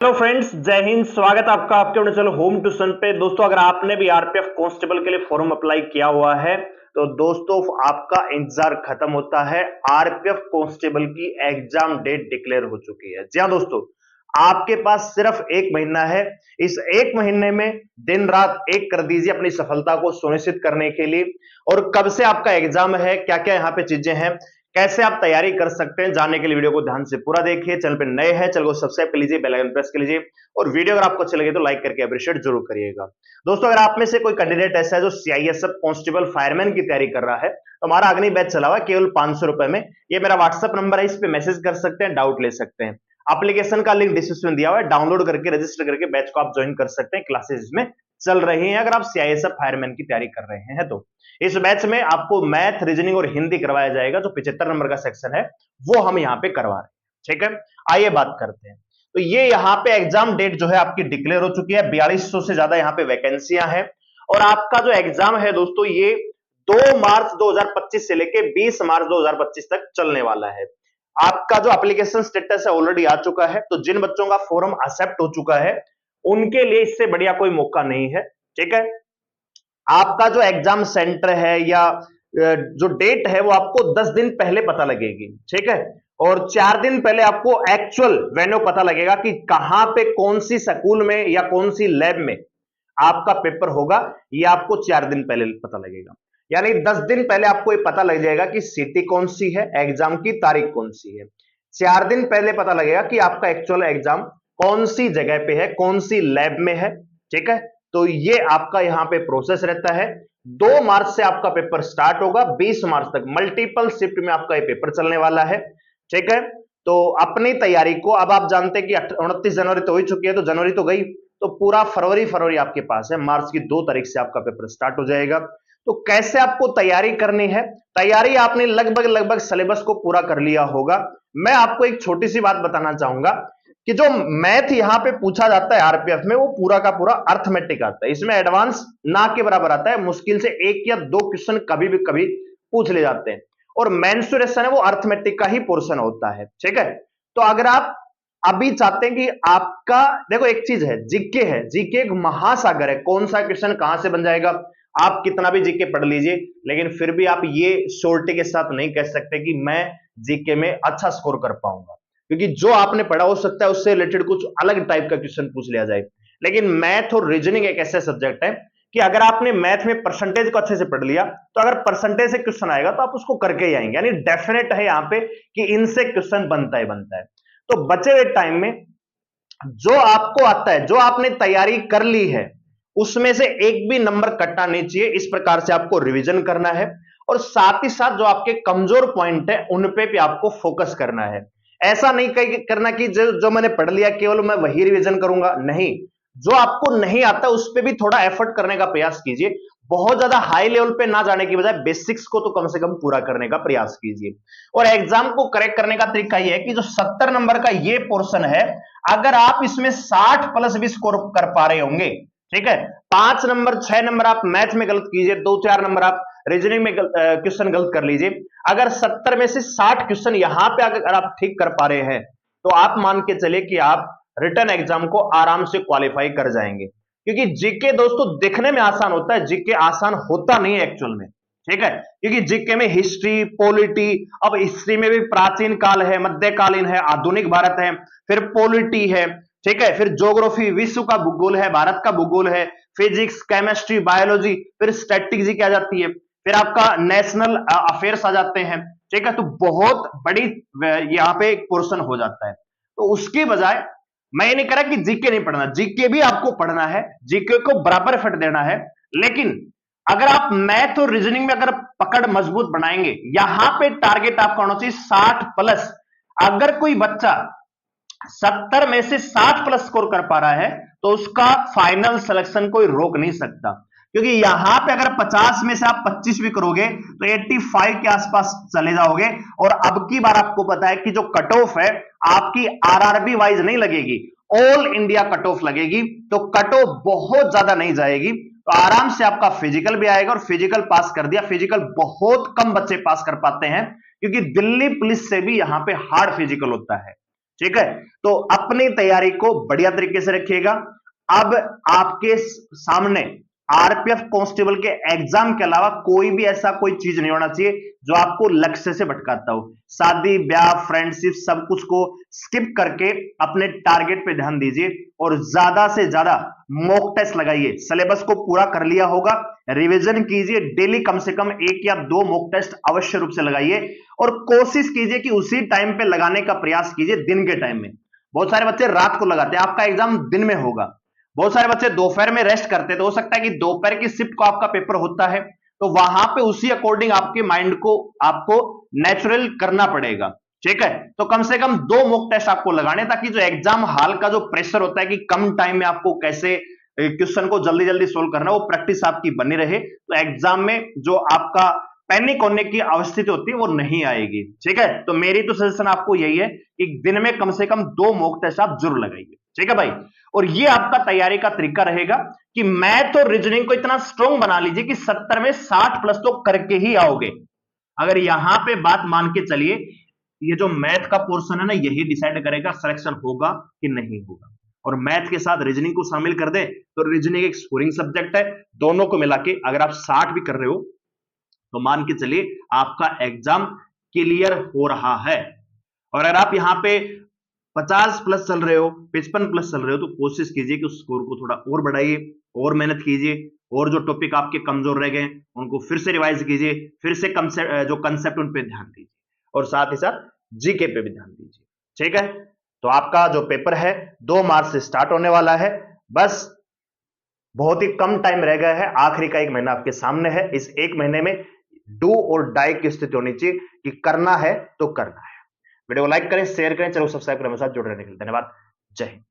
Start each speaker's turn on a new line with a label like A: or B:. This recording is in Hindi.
A: हेलो फ्रेंड्स, जय हिंद। स्वागत है आपका आपके अपने चैनल होम ट्यूशन पे। दोस्तों, अगर आपने भी आरपीएफ कांस्टेबल के लिए फॉर्म अप्लाई किया हुआ है तो दोस्तों आपका इंतजार खत्म होता है। आरपीएफ कांस्टेबल की एग्जाम डेट डिक्लेयर हो चुकी है। जी हां दोस्तों, आपके पास सिर्फ एक महीना है। इस एक महीने में दिन रात एक कर दीजिए अपनी सफलता को सुनिश्चित करने के लिए। और कब से आपका एग्जाम है, क्या क्या यहाँ पे चीजें हैं, कैसे आप तैयारी कर सकते हैं, जानने के लिए वीडियो को ध्यान से पूरा देखिए। चैनल पे नए हैं, चैनल को सब्सक्राइब कर लीजिए, बेल आइकन प्रेस कर लीजिए और वीडियो अगर आपको अच्छी लगे तो लाइक करके अप्रिशिएट जरूर करिएगा। दोस्तों, अगर आप में से कोई कैंडिडेट ऐसा है जो सीआईएसएफ कांस्टेबल फायरमैन की तैयारी कर रहा है तो हमारा अग्नि बैच चला हुआ है केवल 500 रुपए में। ये मेरा व्हाट्सएप नंबर है, इस पे मैसेज कर सकते हैं, डाउट ले सकते हैं। एप्लीकेशन का लिंक डिस्क्रिप्शन में दिया हुआ है, डाउनलोड करके रजिस्टर करके बैच को आप ज्वाइन कर सकते हैं। क्लासेस में चल रही हैं अगर आप सीआईएसएफ फायरमैन की तैयारी कर रहे हैं तो। इस बैच में आपको मैथ, रीजनिंग और हिंदी करवाया जाएगा। जो 75 नंबर का सेक्शन है वो हम यहाँ पे करवा रहे हैं। ठीक है, आइए बात करते हैं। तो ये यहाँ पे एग्जाम डेट जो है आपकी डिक्लेयर हो चुकी है। 4200 से ज्यादा यहाँ पे वैकेंसियां हैं और आपका जो एग्जाम है दोस्तों ये 2 मार्च 2025 से लेके 20 मार्च 2025 तक चलने वाला है। आपका जो एप्लीकेशन स्टेटस है ऑलरेडी आ चुका है। तो जिन बच्चों का फॉर्म एक्सेप्ट हो चुका है उनके लिए इससे बढ़िया कोई मौका नहीं है। ठीक है, आपका जो एग्जाम सेंटर है या जो डेट है वो आपको 10 दिन पहले पता लगेगी। ठीक है, और 4 दिन पहले आपको एक्चुअल वेन्यू पता लगेगा कि कहां पे कौन सी स्कूल में या कौन सी लैब में आपका पेपर होगा। ये आपको 4 दिन पहले पता लगेगा। यानी 10 दिन पहले आपको ये पता लग जाएगा कि सिटी कौन सी है, एग्जाम की तारीख कौन सी है। 4 दिन पहले पता लगेगा कि आपका एक्चुअल एग्जाम कौन सी जगह पे है, कौन सी लैब में है। ठीक है, तो ये आपका यहां पे प्रोसेस रहता है। 2 मार्च से आपका पेपर स्टार्ट होगा, 20 मार्च तक मल्टीपल शिफ्ट में आपका ये पेपर चलने वाला है। ठीक है, तो अपनी तैयारी को अब आप जानते हैं कि 29 जनवरी तो हो चुकी है, तो जनवरी तो गई, तो पूरा फरवरी आपके पास है। मार्च की 2 तारीख से आपका पेपर स्टार्ट हो जाएगा। तो कैसे आपको तैयारी करनी है? तैयारी आपने लगभग सिलेबस को पूरा कर लिया होगा। मैं आपको एक छोटी सी बात बताना चाहूंगा कि जो मैथ यहां पे पूछा जाता है आरपीएफ में वो पूरा का पूरा अर्थमेटिक आता है। इसमें एडवांस ना के बराबर आता है, मुश्किल से 1 या 2 क्वेश्चन कभी पूछ ले जाते हैं। और मेंसुरेशन है वो अर्थमेटिक का ही पोर्शन होता है। ठीक है, तो अगर आप अभी चाहते हैं कि आपका, देखो एक चीज है, जीके है, जीके एक महासागर है। कौन सा क्वेश्चन कहां से बन जाएगा, आप कितना भी जीके पढ़ लीजिए लेकिन फिर भी आप ये श्योरिटी के साथ नहीं कह सकते कि मैं जीके में अच्छा स्कोर कर पाऊंगा, क्योंकि जो आपने पढ़ा हो सकता है उससे रिलेटेड कुछ अलग टाइप का क्वेश्चन पूछ लिया जाए। लेकिन मैथ और रीजनिंग एक ऐसा सब्जेक्ट है कि अगर आपने मैथ में परसेंटेज को अच्छे से पढ़ लिया तो अगर परसेंटेज से क्वेश्चन आएगा तो आप उसको करके ही आएंगे। यानी डेफिनेट है यहां पे कि इनसे क्वेश्चन बनता है। तो बचे हुए टाइम में जो आपको आता है, जो आपने तैयारी कर ली है, उसमें से एक भी नंबर कटना नहीं चाहिए। इस प्रकार से आपको रिवीजन करना है और साथ ही साथ जो आपके कमजोर पॉइंट है उन पे भी आपको फोकस करना है। ऐसा नहीं करना कि जो मैंने पढ़ लिया केवल मैं वही रिवीजन करूंगा, नहीं। जो आपको नहीं आता उस पर भी थोड़ा एफर्ट करने का प्रयास कीजिए। बहुत ज्यादा हाई लेवल पे ना जाने की बजाय बेसिक्स को तो कम से कम पूरा करने का प्रयास कीजिए। और एग्जाम को करेक्ट करने का तरीका यह है कि जो 70 नंबर का ये पोर्शन है, अगर आप इसमें 60 प्लस भी स्कोर कर पा रहे होंगे, ठीक है, 5 नंबर 6 नंबर आप मैथ में गलत कीजिए, 2-4 नंबर आप रीजनिंग में क्वेश्चन गलत कर लीजिए। अगर 70 में से 60 क्वेश्चन यहां पे अगर आप ठीक कर पा रहे हैं तो आप मान के चलिए कि आप रिटर्न एग्जाम को आराम से क्वालिफाई कर जाएंगे। क्योंकि जीके दोस्तों देखने में आसान होता है, जीके आसान होता नहीं है एक्चुअल में। ठीक है, क्योंकि जीके में हिस्ट्री, पॉलिटी, अब हिस्ट्री में भी प्राचीन काल है, मध्यकालीन है, आधुनिक भारत है, फिर पॉलिटी है, ठीक है, फिर ज्योग्राफी, विश्व का भूगोल है, भारत का भूगोल है, फिजिक्स, केमिस्ट्री, बायोलॉजी, फिर स्टैटिस्टिक्स आ जाती है, फिर आपका नेशनल अफेयर्स आ जाते हैं। ठीक है, तो बहुत बड़ी यहाँ पे एक पोर्शन हो जाता है। तो उसकी बजाय मैं ये नहीं कह रहा कि जीके नहीं पढ़ना, जीके भी आपको पढ़ना है, जीके को बराबर एफर्ट देना है। लेकिन अगर आप मैथ और रीजनिंग में अगर पकड़ मजबूत बनाएंगे, यहां पे टारगेट आपका होना चाहिए 60 प्लस। अगर कोई बच्चा 70 में से 60 प्लस स्कोर कर पा रहा है तो उसका फाइनल सिलेक्शन कोई रोक नहीं सकता। क्योंकि यहां पे अगर 50 में से आप 25 भी करोगे तो 85 के आसपास चले जाओगे। और अब की बार आपको पता है कि जो कट ऑफ है आपकी आरआरबी वाइज नहीं लगेगी, ऑल इंडिया कट ऑफ लगेगी। तो कट ऑफ बहुत ज्यादा नहीं जाएगी, तो आराम से आपका फिजिकल भी आएगा। और फिजिकल पास कर दिया, फिजिकल बहुत कम बच्चे पास कर पाते हैं क्योंकि दिल्ली पुलिस से भी यहां पे हार्ड फिजिकल होता है। ठीक है, तो अपनी तैयारी को बढ़िया तरीके से रखिएगा। अब आपके सामने आरपीएफ कांस्टेबल के एग्जाम के अलावा कोई भी ऐसा कोई चीज नहीं होना चाहिए जो आपको लक्ष्य से भटकाता हो। शादी ब्याह फ्रेंडशिप सब कुछ को स्किप करके अपने टारगेट पे ध्यान दीजिए और ज्यादा से ज्यादा मॉक टेस्ट लगाइए। सिलेबस को पूरा कर लिया होगा, रिवीजन कीजिए, डेली कम से कम 1 या 2 मॉक टेस्ट अवश्य रूप से लगाइए और कोशिश कीजिए कि उसी टाइम पे लगाने का प्रयास कीजिए, दिन के टाइम में। बहुत सारे बच्चे रात को लगाते हैं, आपका एग्जाम दिन में होगा। बहुत सारे बच्चे दोपहर में रेस्ट करते हैं, तो हो सकता है कि दोपहर की शिफ्ट को आपका पेपर होता है, तो वहां पे उसी अकॉर्डिंग आपके माइंड को आपको नेचुरल करना पड़ेगा। ठीक है, तो कम से कम 2 मॉक टेस्ट आपको लगाने, ताकि जो एग्जाम हॉल का जो प्रेशर होता है कि कम टाइम में आपको कैसे क्वेश्चन को जल्दी जल्दी सोल्व करना, वो प्रैक्टिस आपकी बनी रहे, तो एग्जाम में जो आपका पैनिक होने की अवस्थिति होती है वो नहीं आएगी। ठीक है, तो मेरी तो सजेशन आपको यही है कि दिन में कम से कम 2 मॉक टेस्ट आप जरूर लगाइए। ठीक है भाई, और ये आपका तैयारी का तरीका रहेगा कि मैथ और रीजनिंग को इतना स्ट्रॉन्ग बना लीजिए कि 70 में 60 प्लस तो करके ही आओगे। अगर यहां पे बात मान के चलिए, ये जो मैथ का पोर्शन है ना, यही डिसाइड करेगा सिलेक्शन होगा कि नहीं होगा। और मैथ के साथ रीजनिंग को शामिल कर दे तो रीजनिंग एक स्कोरिंग सब्जेक्ट है, दोनों को मिला के अगर आप 60 भी कर रहे हो तो मान के चलिए आपका एग्जाम क्लियर हो रहा है। और अगर आप यहां पे 50 प्लस चल रहे हो, 55 प्लस चल रहे हो, तो कोशिश कीजिए कि उस स्कोर को थोड़ा और बढ़ाइए, और मेहनत कीजिए, और जो टॉपिक आपके कमजोर रह गए उनको फिर से रिवाइज कीजिए, फिर से जो कंसेप्ट उन पे ध्यान दीजिए, और साथ ही साथ जीके पे भी ध्यान दीजिए। ठीक है, तो आपका जो पेपर है 2 मार्च से स्टार्ट होने वाला है, बस बहुत ही कम टाइम रह गया है, आखिरी का 1 महीना आपके सामने है। इस 1 महीने में डू और डाई की स्थिति होनी चाहिए कि करना है तो करना है। वीडियो को लाइक करें, शेयर करें, चलो सब्सक्राइब करें, मेरे साथ जुड़ रहने के लिए धन्यवाद। जय हिंद।